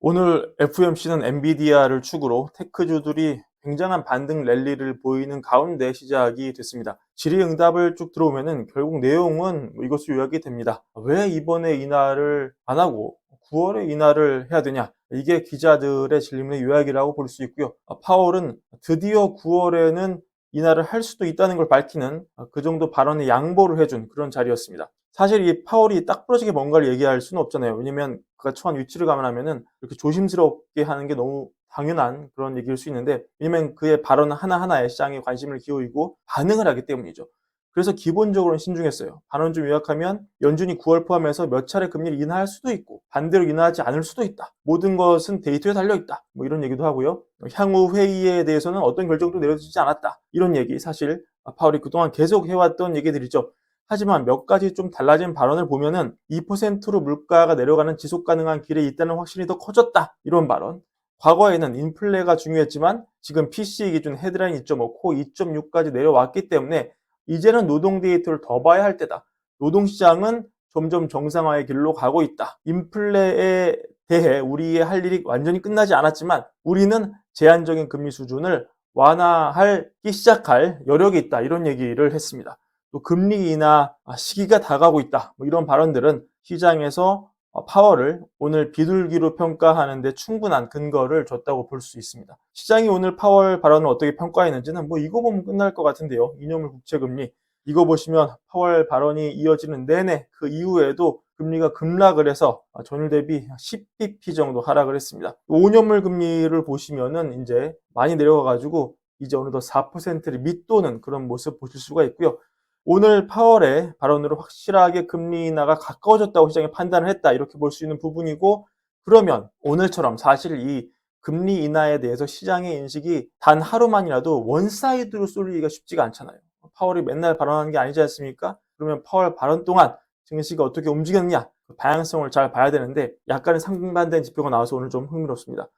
오늘 FOMC는 엔비디아를 축으로 테크주들이 굉장한 반등 랠리를 보이는 가운데 시작이 됐습니다. 질의응답을 쭉 들어오면은 결국 내용은 이것으로 요약이 됩니다. 왜 이번에 인하를 안 하고 9월에 인하를 해야 되냐? 이게 기자들의 질문의 요약이라고 볼 수 있고요. 파월은 드디어 9월에는 인하를 할 수도 있다는 걸 밝히는 그 정도 발언에 양보를 해준 그런 자리였습니다. 사실 이 파월이 딱 부러지게 뭔가를 얘기할 수는 없잖아요. 왜냐면 그가 처한 위치를 감안하면은 이렇게 조심스럽게 하는 게 너무 당연한 그런 얘기일 수 있는데, 왜냐면 그의 발언 하나하나에 시장에 관심을 기울이고 반응을 하기 때문이죠. 그래서 기본적으로는 신중했어요. 반언 좀 요약하면 연준이 9월 포함해서 몇 차례 금리를 인하할 수도 있고 반대로 인하하지 않을 수도 있다. 모든 것은 데이터에 달려 있다. 뭐 이런 얘기도 하고요. 향후 회의에 대해서는 어떤 결정도 내려지지 않았다. 이런 얘기 사실 파월이 그동안 계속 해왔던 얘기들이죠. 하지만 몇 가지 좀 달라진 발언을 보면은 2%로 물가가 내려가는 지속 가능한 길에 있다는 확신이 더 커졌다. 이런 발언. 과거에는 인플레가 중요했지만 지금 PCE 기준 헤드라인 2.5, 코 2.6까지 내려왔기 때문에 이제는 노동 데이터를 더 봐야 할 때다. 노동시장은 점점 정상화의 길로 가고 있다. 인플레에 대해 우리의 할 일이 완전히 끝나지 않았지만 우리는 제한적인 금리 수준을 완화하기 시작할 여력이 있다. 이런 얘기를 했습니다. 또 금리 인하 시기가 다가오고 있다. 뭐 이런 발언들은 시장에서 파월을 오늘 비둘기로 평가하는 데 충분한 근거를 줬다고 볼 수 있습니다. 시장이 오늘 파월 발언을 어떻게 평가했는지는 뭐 이거 보면 끝날 것 같은데요. 이념물 국채금리 이거 보시면 파월 발언이 이어지는 내내 그 이후에도 금리가 급락을 해서 전일 대비 10bp 정도 하락을 했습니다. 5년물 금리를 보시면은 이제 많이 내려가가지고 이제 어느덧 4%를 밑도는 그런 모습 보실 수가 있고요. 오늘 파월의 발언으로 확실하게 금리 인하가 가까워졌다고 시장이 판단을 했다. 이렇게 볼 수 있는 부분이고, 그러면 오늘처럼 사실 이 금리 인하에 대해서 시장의 인식이 단 하루만이라도 원사이드로 쏠리기가 쉽지가 않잖아요. 파월이 맨날 발언하는 게 아니지 않습니까? 그러면 파월 발언 동안 증시가 어떻게 움직였냐? 그 방향성을 잘 봐야 되는데 약간의 상반된 지표가 나와서 오늘 좀 흥미롭습니다.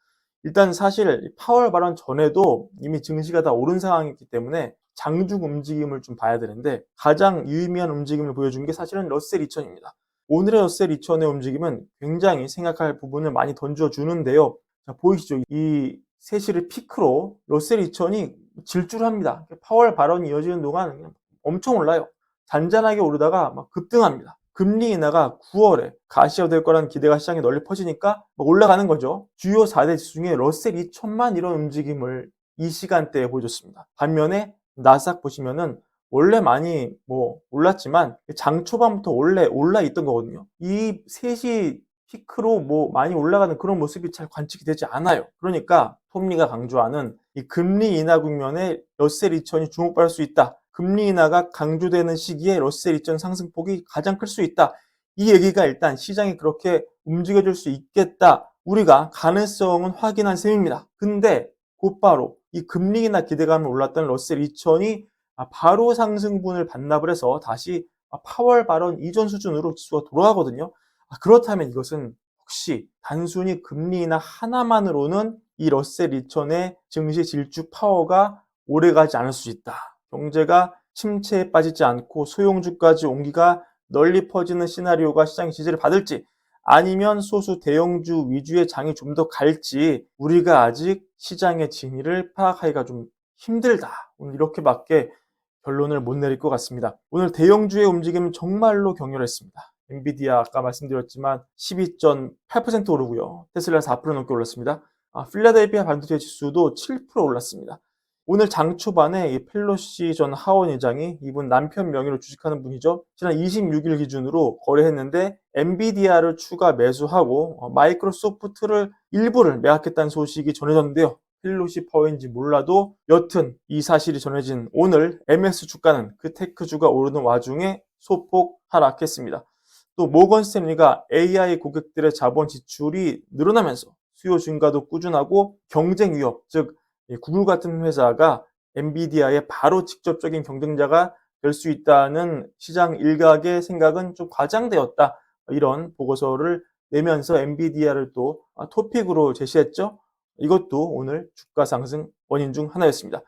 일단 사실 파월 발언 전에도 이미 증시가 다 오른 상황이기 때문에 장중 움직임을 좀 봐야 되는데 가장 유의미한 움직임을 보여준 게 사실은 러셀 2000입니다. 오늘의 러셀 2000의 움직임은 굉장히 생각할 부분을 많이 던져주는데요. 자, 보이시죠? 이 세시를 피크로 러셀 2000이 질주합니다. 파월 발언이 이어지는 동안 그냥 엄청 올라요. 잔잔하게 오르다가 막 급등합니다. 금리 인하가 9월에 가시화될 거라는 기대가 시장에 널리 퍼지니까 막 올라가는 거죠. 주요 4대 지수 중에 러셀 2000만 이런 움직임을 이 시간대에 보여줬습니다. 반면에 나스닥 보시면은 원래 많이 뭐 올랐지만 장 초반부터 원래 올라 있던 거거든요. 이 셋이 피크로 뭐 많이 올라가는 그런 모습이 잘 관측이 되지 않아요. 그러니까 톱니가 강조하는 이 금리 인하 국면에 러셀 2000이 주목받을 수 있다. 금리 인하가 강조되는 시기에 러셀 2000 상승폭이 가장 클 수 있다. 이 얘기가 일단 시장이 그렇게 움직여줄 수 있겠다. 우리가 가능성은 확인한 셈입니다. 근데 곧바로 이 금리 인하 기대감을 올랐던 러셀 2000이 바로 상승분을 반납을 해서 다시 파월 발언 이전 수준으로 지수가 돌아가거든요. 그렇다면 이것은 혹시 단순히 금리 인하 하나만으로는 이 러셀 2000의 증시 질주 파워가 오래가지 않을 수 있다. 경제가 침체에 빠지지 않고 소형주까지 온기가 널리 퍼지는 시나리오가 시장의 지지를 받을지 아니면 소수 대형주 위주의 장이 좀 더 갈지 우리가 아직 시장의 진위를 파악하기가 좀 힘들다. 오늘 이렇게밖에 결론을 못 내릴 것 같습니다. 오늘 대형주의 움직임은 정말로 격렬했습니다. 엔비디아 아까 말씀드렸지만 12.8% 오르고요. 테슬라 4% 넘게 올랐습니다. 필라델피아 반도체 지수도 7% 올랐습니다. 오늘 장 초반에 이 펠로시 전 하원 의장이 이분 남편 명의로 주식하는 분이죠. 지난 26일 기준으로 거래했는데 엔비디아를 추가 매수하고 마이크로소프트를 일부를 매각했다는 소식이 전해졌는데요. 펠로시 파워인지 몰라도 여튼 이 사실이 전해진 오늘 MS 주가는 그 테크주가 오르는 와중에 소폭 하락했습니다. 또 모건 스탠리가 AI 고객들의 자본 지출이 늘어나면서 수요 증가도 꾸준하고 경쟁 위협, 즉 구글 같은 회사가 엔비디아의 바로 직접적인 경쟁자가 될 수 있다는 시장 일각의 생각은 좀 과장되었다. 이런 보고서를 내면서 엔비디아를 또 토픽으로 제시했죠. 이것도 오늘 주가 상승 원인 중 하나였습니다.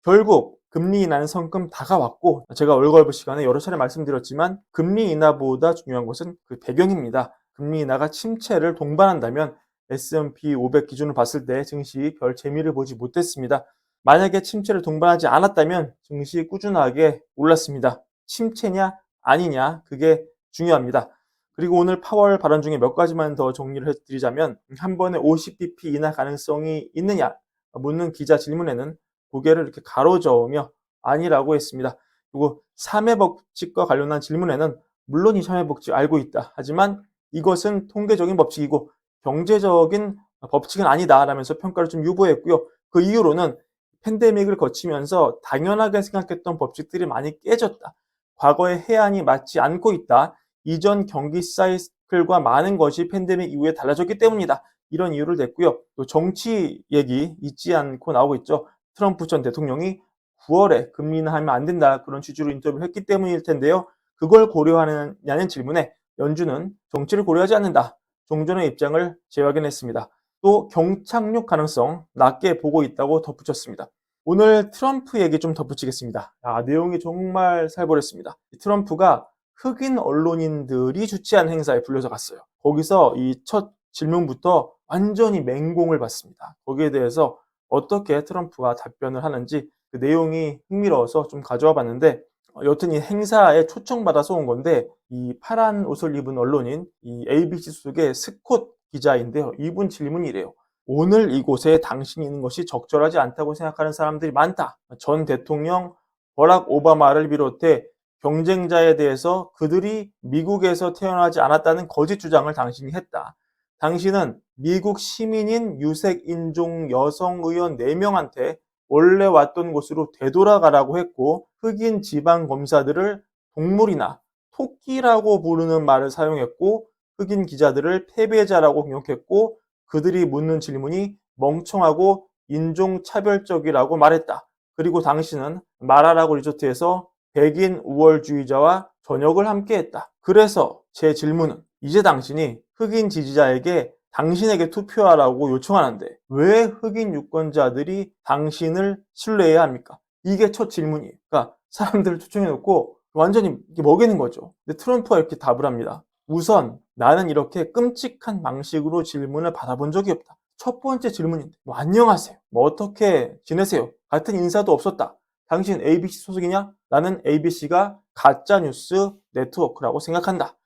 결국 금리 인하는 성큼 다가왔고 제가 월걸브 시간에 여러 차례 말씀드렸지만 금리 인하보다 중요한 것은 그 배경입니다. 금리 인하가 침체를 동반한다면 S&P 500 기준으로 봤을 때 증시 별 재미를 보지 못했습니다. 만약에 침체를 동반하지 않았다면 증시 꾸준하게 올랐습니다. 침체냐 아니냐 그게 중요합니다. 그리고 오늘 파월 발언 중에 몇 가지만 더 정리를 해드리자면 한 번에 50bp 인하 가능성이 있느냐 묻는 기자 질문에는 고개를 이렇게 가로저으며 아니라고 했습니다. 그리고 3회 법칙과 관련한 질문에는 물론 이 3회 법칙 알고 있다. 하지만 이것은 통계적인 법칙이고 경제적인 법칙은 아니다라면서 평가를 좀 유보했고요. 그 이유로는 팬데믹을 거치면서 당연하게 생각했던 법칙들이 많이 깨졌다. 과거의 해안이 맞지 않고 있다. 이전 경기 사이클과 많은 것이 팬데믹 이후에 달라졌기 때문이다. 이런 이유를 냈고요. 또 정치 얘기 잊지 않고 나오고 있죠. 트럼프 전 대통령이 9월에 금리 인하하면 안 된다. 그런 취지로 인터뷰를 했기 때문일 텐데요. 그걸 고려하느냐는 질문에 연준은 정치를 고려하지 않는다. 종전의 입장을 재확인했습니다. 또 경착륙 가능성 낮게 보고 있다고 덧붙였습니다. 오늘 트럼프 얘기 좀 덧붙이겠습니다. 내용이 정말 살벌했습니다. 트럼프가 흑인 언론인들이 주최한 행사에 불려서 갔어요. 거기서 이 첫 질문부터 완전히 맹공을 받습니다. 거기에 대해서 어떻게 트럼프가 답변을 하는지 그 내용이 흥미로워서 좀 가져와 봤는데 여튼 이 행사에 초청받아서 온 건데 이 파란 옷을 입은 언론인 이 ABC 소속의 스콧 기자인데요. 이분 질문이 이래요. 오늘 이곳에 당신이 있는 것이 적절하지 않다고 생각하는 사람들이 많다. 전 대통령 버락 오바마를 비롯해 경쟁자에 대해서 그들이 미국에서 태어나지 않았다는 거짓 주장을 당신이 했다. 당신은 미국 시민인 유색인종 여성 의원 4명한테 원래 왔던 곳으로 되돌아가라고 했고 흑인 지방 검사들을 동물이나 토끼라고 부르는 말을 사용했고 흑인 기자들을 패배자라고 공격했고 그들이 묻는 질문이 멍청하고 인종차별적이라고 말했다. 그리고 당신은 마라라고 리조트에서 백인 우월주의자와 저녁을 함께 했다. 그래서 제 질문은 이제 당신이 흑인 지지자에게 당신에게 투표하라고 요청하는데 왜 흑인 유권자들이 당신을 신뢰해야 합니까? 이게 첫 질문이에요. 그러니까 사람들을 초청해놓고 완전히 먹이는 거죠. 근데 트럼프가 이렇게 답을 합니다. 우선 나는 이렇게 끔찍한 방식으로 질문을 받아본 적이 없다. 첫 번째 질문인데 안녕하세요. 어떻게 지내세요? 같은 인사도 없었다. 당신 ABC 소속이냐? 나는 ABC가 가짜뉴스 네트워크라고 생각한다.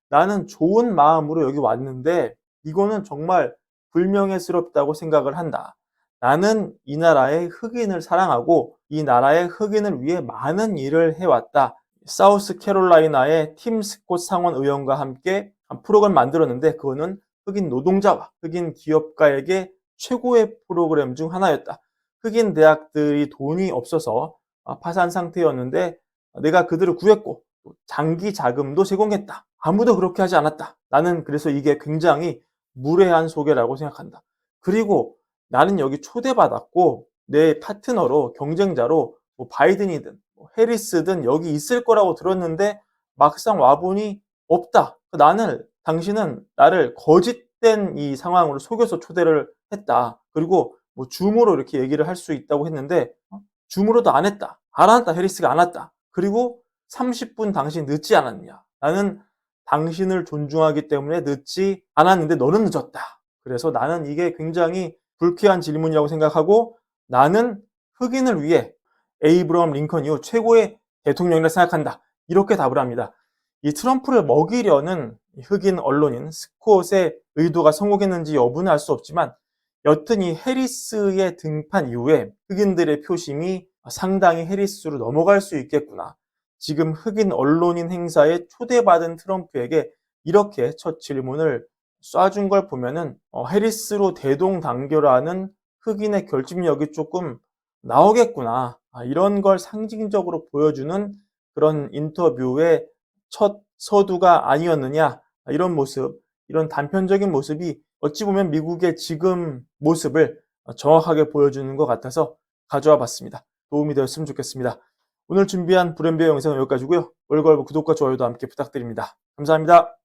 나는 좋은 마음으로 여기 왔는데 이거는 정말 불명예스럽다고 생각을 한다. 나는 이 나라의 흑인을 사랑하고 이 나라의 흑인을 위해 많은 일을 해왔다. 사우스캐롤라이나의 팀 스콧 상원 의원과 함께 프로그램을 만들었는데 그거는 흑인 노동자와 흑인 기업가에게 최고의 프로그램 중 하나였다. 흑인 대학들이 돈이 없어서 파산 상태였는데 내가 그들을 구했고 장기 자금도 제공했다. 아무도 그렇게 하지 않았다. 나는 그래서 이게 굉장히 무례한 소개라고 생각한다. 그리고 나는 여기 초대받았고 내 파트너로 경쟁자로 바이든이든 해리스든 여기 있을 거라고 들었는데 막상 와보니 없다. 당신은 나를 거짓된 이 상황으로 속여서 초대를 했다. 그리고 줌으로 이렇게 얘기를 할 수 있다고 했는데 줌으로도 안 했다. 안 왔다. 해리스가 안 왔다. 그리고 30분 당신 늦지 않았냐. 나는 당신을 존중하기 때문에 늦지 않았는데 너는 늦었다. 그래서 나는 이게 굉장히 불쾌한 질문이라고 생각하고 나는 흑인을 위해 에이브러함 링컨 이후 최고의 대통령이라 생각한다. 이렇게 답을 합니다. 이 트럼프를 먹이려는 흑인 언론인 스콧의 의도가 성공했는지 여부는 알 수 없지만 여튼 이 해리스의 등판 이후에 흑인들의 표심이 상당히 해리스로 넘어갈 수 있겠구나. 지금 흑인 언론인 행사에 초대받은 트럼프에게 이렇게 첫 질문을 쏴준 걸 보면은 해리스로 대동단결하는 흑인의 결집력이 조금 나오겠구나. 이런 걸 상징적으로 보여주는 그런 인터뷰의 첫 서두가 아니었느냐. 이런 모습, 이런 단편적인 모습이 어찌 보면 미국의 지금 모습을 정확하게 보여주는 것 같아서 가져와 봤습니다. 도움이 되었으면 좋겠습니다. 오늘 준비한 불연배 영상은 여기까지고요. 월걸브 구독과 좋아요도 함께 부탁드립니다. 감사합니다.